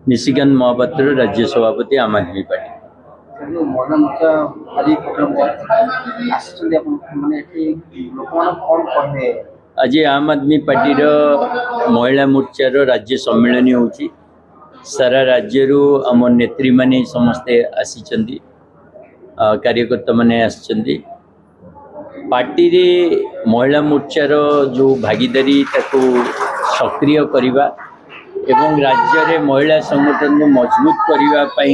निशिकांत महापात्र राज्य सभापति आम आदमी पार्टी। आज आम आदमी पार्टी महिला मोर्चार राज्य सम्मेलन होची सारा राज्य आम नेत्री माने समस्ते आसी कार्यकर्ता माने आसी पार्टी रे महिला मोर्चार जो भागीदारी ताको सक्रिय करवा एवं राज्य रे महिला संगठन को मजबूत करने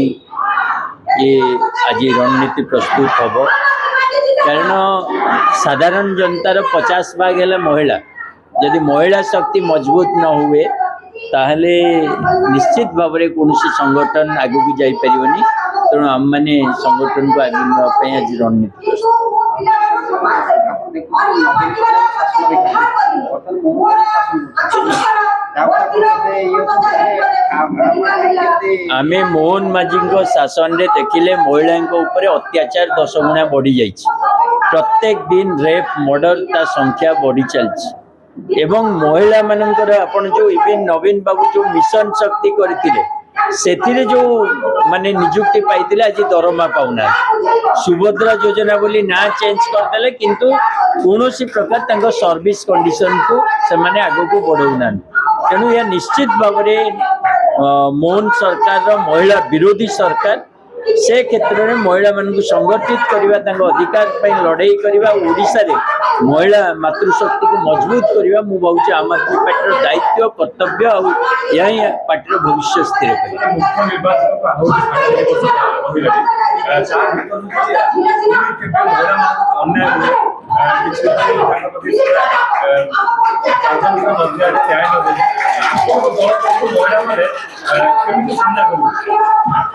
ये आज रणनीति प्रस्तुत हम कारण साधारण जनतार 50 भाग है महिला यदि महिला शक्ति मजबूत न हुए ताहले निश्चित भाव में कौन संगठन आगे भी जापरि तेणु आम मैंने संगठन को आगे नापी आज रणनीति प्रस्तुत आमे मोहन माझी शासन रे देखिले महिला ऊपर अत्याचार 10 गुणा बढ़ी जाइए प्रत्येक दिन रेप मर्डर ता संख्या बढ़ी चलती एवं महिला मानकर आपण जो इवेन नवीन बाबू जो मिशन शक्ति करथिले सेथिरे जो माने नियुक्ति पाइतिले आज दरमा पाउना सुभद्रा योजना बोली ना चेंज करदेले किंतु कौनसी प्रकार तांको सर्विस कंडीशन को से माने आगो को बढ़ौना तेणु यह निश्चित भाव में मोहन सरकार महिला विरोधी सरकार से क्षेत्र में महिला मान संगठित करने अधिकार लड़ाई करवा ओडिशा रे महिला मातृशक्ति को मजबूत करवा मु भावुँ आम आदमी पार्टी दायित्व कर्तव्य और यही पार्टी भविष्य स्थिर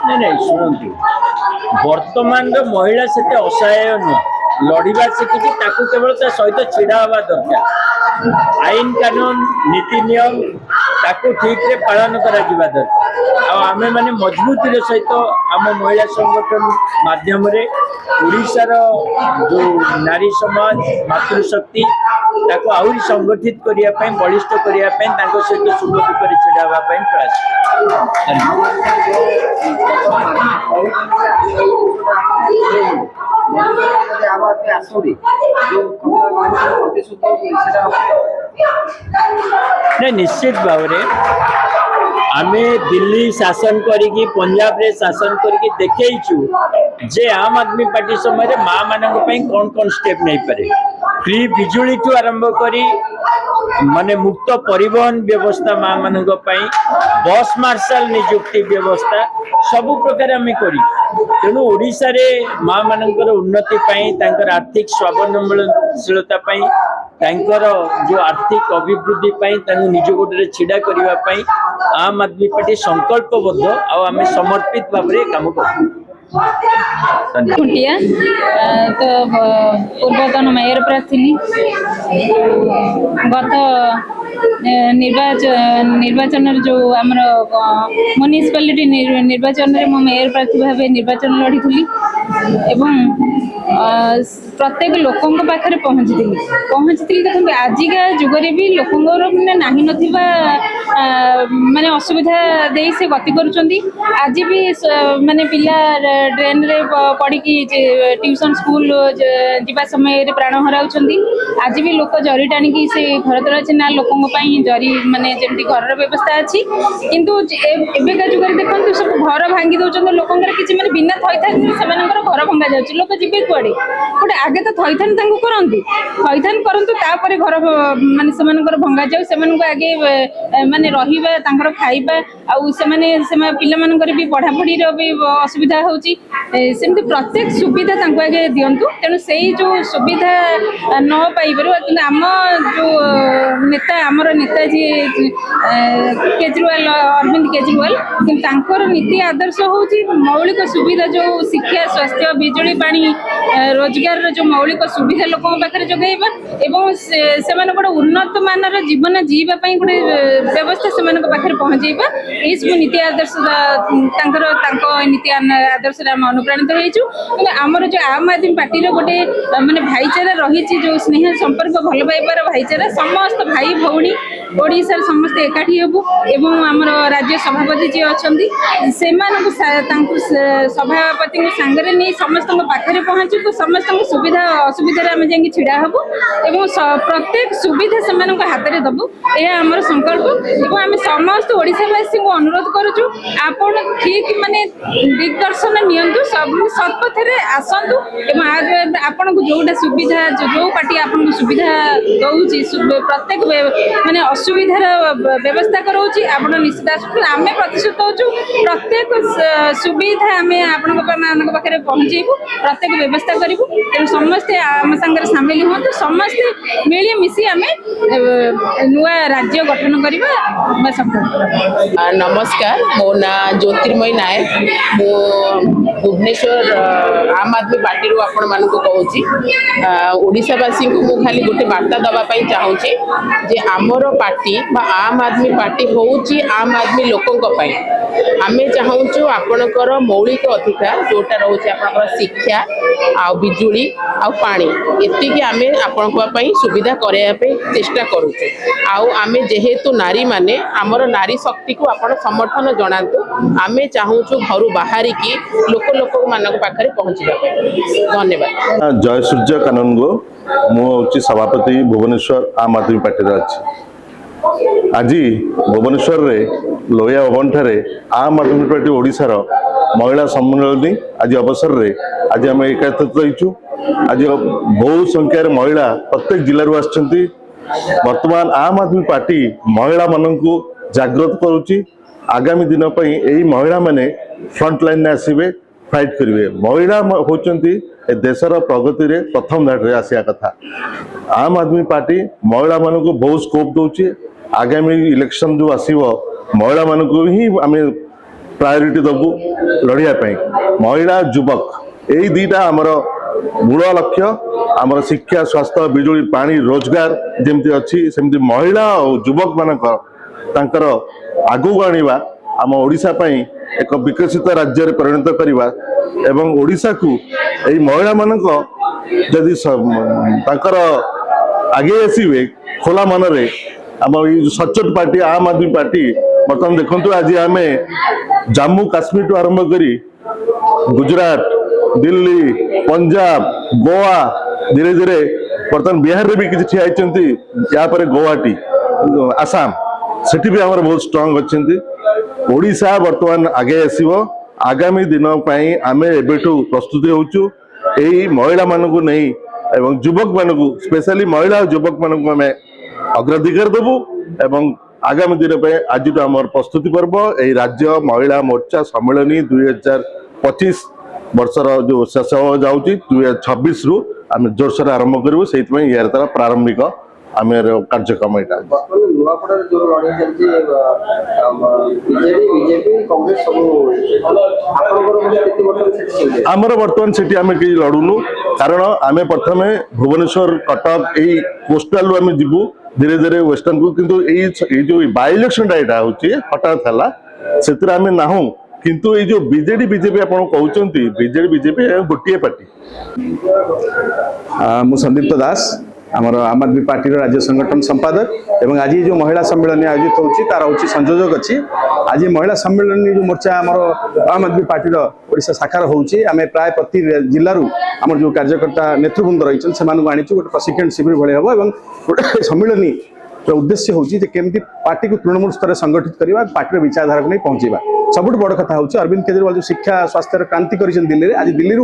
नहीं शुणु वर्तमान महिला से असहाय नुह लड़वा शिखी केवल सहित छिड़ा हवा दरकार आईन कानून नीति नियम ताकू ठीक रे पालन करा दरकार आम मैंने मजबूती सहित आम महिला संगठन माध्यम रे ओडिशार जो नारी समाज मातृशक्ति ताको आहुरी संगठित करने बलिष्ठ करने सहित सुख दुख छिड़ा हवा प्रयास नहीं निश्चित भाव में आमे दिल्ली शासन करी पंजाब रे शासन करी देखु जे आम आदमी पार्टी समय माँ मान कौन कौन स्टेप नहीं पारे फ्री बिजुली ठू आरंभ करी माने मुक्त परिवहन व्यवस्था माँ मान बस मार्शल नियुक्ति व्यवस्था सबु प्रकार आम करी तेणु ओडिशा रे माँ मानकर उन्नति तांकर आर्थिक स्वावलंबनशीलता जो आर्थिक अभिवृद्धि निज गोटे छिड़ा करने आम आदमी पार्टी संकल्पबद्ध आम समर्पित भाव में काम कर खुंटिया तो पूर्वतन मेयर प्रार्थी गत निर्वाचन जो आमर म्युनिसिपालिटी निर्वाचन में मो मेयर प्रार्थी भाव निर्वाचन लड़ी एवं प्रत्येक लोकों पाखे पहुँची देखो आजिका जुगरे भी लोकों नाही नथिबा माने असुविधा दे से गति करुचंदी आज भी माने पिला ड्रेन रे पड़ी ट्यूशन स्कूल जीवा समय प्राण हराउछंदी आज भी लोक जरी टाणी से घर द्वार अच्छे ना लोकों जरी माने जमी घर व्यवस्था अच्छी किंतु एवेका जुगरे देखो सब घर भांगी दौरान लोक कि बिना थैथान से घर भंगा जाऊँ लोक जी कुआड़े गोटे आगे तो थैथान करतु थैथान करतु तापर घर माने से भंगा जाऊ से आगे माने रहिबा तांकर खाइबा आउ से पिला मानकर भी पढ़ापढ़ी भी असुविधा होची सेमती प्रत्येक सुविधा तांको आगे दियंतु तेणु से जो सुविधा न पाई पर आम जो नेता आमर नेताजी केजरीवाल अरविंद केजरीवाल कि नीति आदर्श होची मौलिक सुविधा जो शिक्षा स्वास्थ्य बिजुली पानी रोजगार जो मौलिक सुविधा लोकों पाखे जगैबा एवं से गोटे उन्नत मानर जीवन जीवाई गोटे व्यवस्था समस्ते से पहुँचेबा ये सब नीति आदर्श नीति आदर्श अनुप्राणित होइछु। आमर जो आम आदमी पार्टी गोटे माने भाईचारा रही जो स्नेह संपर्क भल पाइबार भाईचारा समस्त भाई भौणी ओडिशार समस्ते एकाठी हेबु एवं आमर राज्य सभापति जी अछंती सभापति सांगरे नहीं समस्त पाखे पहुँचू समस्त सुविधा असुविधा आम जाकि छिड़ा हेबु एवं प्रत्येक सुविधा से हाथ में दबु यह आमर संकल्प आम समस्त ओडिशावासी को अनुरोध करुचु आपण ठीक माने दिग्दर्शन नियंतु सब सत्पथे आसतु एवं आपन को जोटा सुविधा जो पार्टी आपन सुविधा दउची प्रत्येक माने असुविधार व्यवस्था कराउची आपण निश्चित आसतु आम प्रतिशत होचु प्रत्येक सुविधा आम आपण पाखे पहुँचेबू प्रत्येक व्यवस्था करूँ तेणु समस्ते आम सागर सामिल हूँ समस्ते मिलमिशि आम नुआ राज्य गठन करवा संकल्प। नमस्कार मो ना ज्योतिर्मयी नायक मो भुवनेश्वर आम आदमी पार्टी आपण मान कहूँ ओडिशावासी को मु खाली गोटे वार्ता दवाई चाहूँगी जे आमर पार्टी बा आम आदमी पार्टी होउची आम आदमी लोकों पाई आमे चाहूँ आपणकर मौलिक अधिकार जोटा रोचे आपणकर शिक्षा आ बिजुली आ पानी एतिकी आमे आपणक सुविधा करने चेष्टा करूँ आमे जेहेतु नारी माने आमर नारी शक्ति को आपण समर्थन जनातु आमे चाहूँ घर बाहर की लोक मान पाखे पहुँचा धन्यवाद। जय सूर्य कानूनगो मुझे सभापति भुवनेश्वर आम आदमी पार्टी अच्छी आज भुवनेश्वर रे लोहिया भवन ठारे आम आदमी पार्टी ओडिशार महिला सम्मेलनी आज अवसर रे आज आम एकत्रित रहीचु आज बहु संख्यार महिला प्रत्येक जिलू आसछंती वर्तमान आम आदमी पार्टी महिला माननकु जागृत करुच्ची आगामी दिन पई एही महिला माने फ्रंट लाइन में आसीबे फाइट करेंगे महिला होचंती देशर प्रगति रे प्रथम धाड़ी आसिया कथा आम आदमी पार्टी महिला मान को बहुत स्कोप दौची आगामी इलेक्शन जो आसो महिला मान को ही आम प्रायोरिटी दबू लड़िया महिला युवक यही दुईटा आमर मूल लक्ष्य आमर शिक्षा स्वास्थ्य बिजुली पानी रोजगार जमती अच्छी सेमती महिला और युवक मानकर आगू आनिबा आम ओडिशा पई एक विकसित राज्य रे परिणत करवा एवं ओडिशा को यही महिला मानक जदि तांकर आगे आसवे खोला मन रे आम सचोट पार्टी आम आदमी पार्टी बर्तमान देखु आज आम जम्मू काश्मीर टू आरंभ करी गुजरात दिल्ली पंजाब गोवा धीरे धीरे बर्तमान बिहार रे भी किसी ठिया पर गुवाहाटी आसाम सेठी भी आमर बहुत स्ट्रांग अच्छा ओडिशा बर्तमान आगे आसव आगामी दिन आम एबेठू प्रस्तुति होचु यही महिला मानकु नहीं एवं युवक मानकु स्पेशली महिला और युवक मानकु आम अग्राधिकार देबू एवं आगामी दिन आज आम प्रस्तुति पर्व यही राज्य महिला मोर्चा सम्मेलनी 2025 वर्षर जो शेष हो जाऊँगी 2026 रु आम जोरसोर आरंभ करूँ से यार तार प्रारंभिक आम कार्यक्रम आमर बर्तमान से आम कहीं लड़ुनु कारण आम प्रथम भुवनेश्वर कटक यही कोस्टाल आम जीवु धीरे धीरे वेस्टर्न को किंतु जो बाय इलेक्शन यहाँ हूँ हठात है से आम नाहू किंतु ये जो बीजेडी बीजेपी आप कहते बीजेडी बीजेपी गोटे पार्टी मु संदीप्त दास आमर आम आदमी पार्टी राज्य संगठन संपादक एवं आज जो महिला सम्मेलन आयोजित होची तार होची संयोजक अच्छी आज महिला सम्मेलन जो मोर्चा आमर आम आदमी पार्टी ओडिशा शाखार होची आमे प्राय प्रति जिल्लारू आमर जो कार्यकर्ता नेतृवृंद रही से आनी गोटे प्रशिक्षण शिविर भाई हम और गोटे सम्मेलनी उद्देश्य हूँ केमती पार्टी को तृणमूल स्तर संगठित करवा पार्टी विचारधारा को नहीं पहुंचेगा सबुठ बड़ कथा हूँ अरविंद केजरीवाल जो शिक्षा स्वास्थ्य क्रांति कर दिल्ली में आज दिल्ली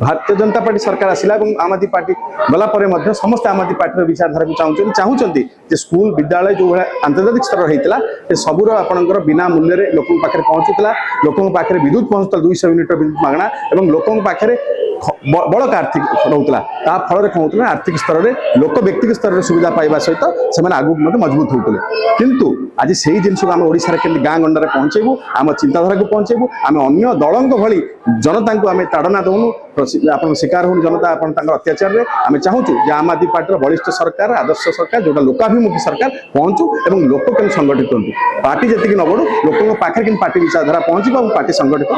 भारतीय जनता पार्टी सरकार आसला आम आदमी पार्टी गला समस्त आम आदमी पार्टी विचारधारा को चाहते स्कूल विद्यालय जो भाई आंतर्जातिक स्तर होता सबूर आपंकर बिना मूल्य लोक पाखे पहुंचुला लोक पाखे विद्युत पहुंचुला 200 यूनिट विद्युत मागणा और लोक पाखे ବଳକା ଆର୍ଥିକ ରହୁଥିଲା ତା ଫଳରେ କ'ଣ ହେଉଥିଲା ଆର୍ଥିକ ସ୍ତରରେ ଲୋକ ବ୍ୟକ୍ତିଗତ ସ୍ତରରେ ସୁବିଧା ପାଇବା ସହିତ ସେମାନେ ଆଗକୁ ମଧ୍ୟ ମଜବୁତ ହେଉଥିଲେ। କିନ୍ତୁ ଆଜି ସେଇ ଜିନିଷକୁ ଆମେ ଓଡ଼ିଶାରେ କେମିତି ଗାଁ ଗଣ୍ଡାରେ ପହଞ୍ଚେଇବୁ, ଆମ ଚିନ୍ତାଧାରାକୁ ପହଞ୍ଚେଇବୁ, ଆମେ ଅନ୍ୟ ଦଳଙ୍କ ଭଳି ଜନତାଙ୍କୁ ଆମେ ତାଡ଼ନା ଦେଉନୁ, ଆପଣଙ୍କ ଶିକାର ହେଉନି ଜନତା ଆପଣ ତାଙ୍କର ଅତ୍ୟାଚାରରେ। ଆମେ ଚାହୁଁଛୁ ଯେ ଆମ ଆଦମୀ ପାର୍ଟିର ବଳିଷ୍ଠ ସରକାର, ଆଦର୍ଶ ସରକାର, ଯେଉଁଟା ଲୋକାଭିମୁଖୀ ସରକାର ପହଞ୍ଚୁ ଏବଂ ଲୋକ କେମିତି ସଂଗଠିତ ହୁଅନ୍ତୁ। ପାର୍ଟି ଯେତିକି ନ ବଢ଼ୁ ଲୋକଙ୍କ ପାଖରେ କିନ୍ତୁ ପାର୍ଟି ବିଚାରଧାରା ପହଞ୍ଚିବ ଏବଂ ପାର୍ଟି ସଂଗଠିତ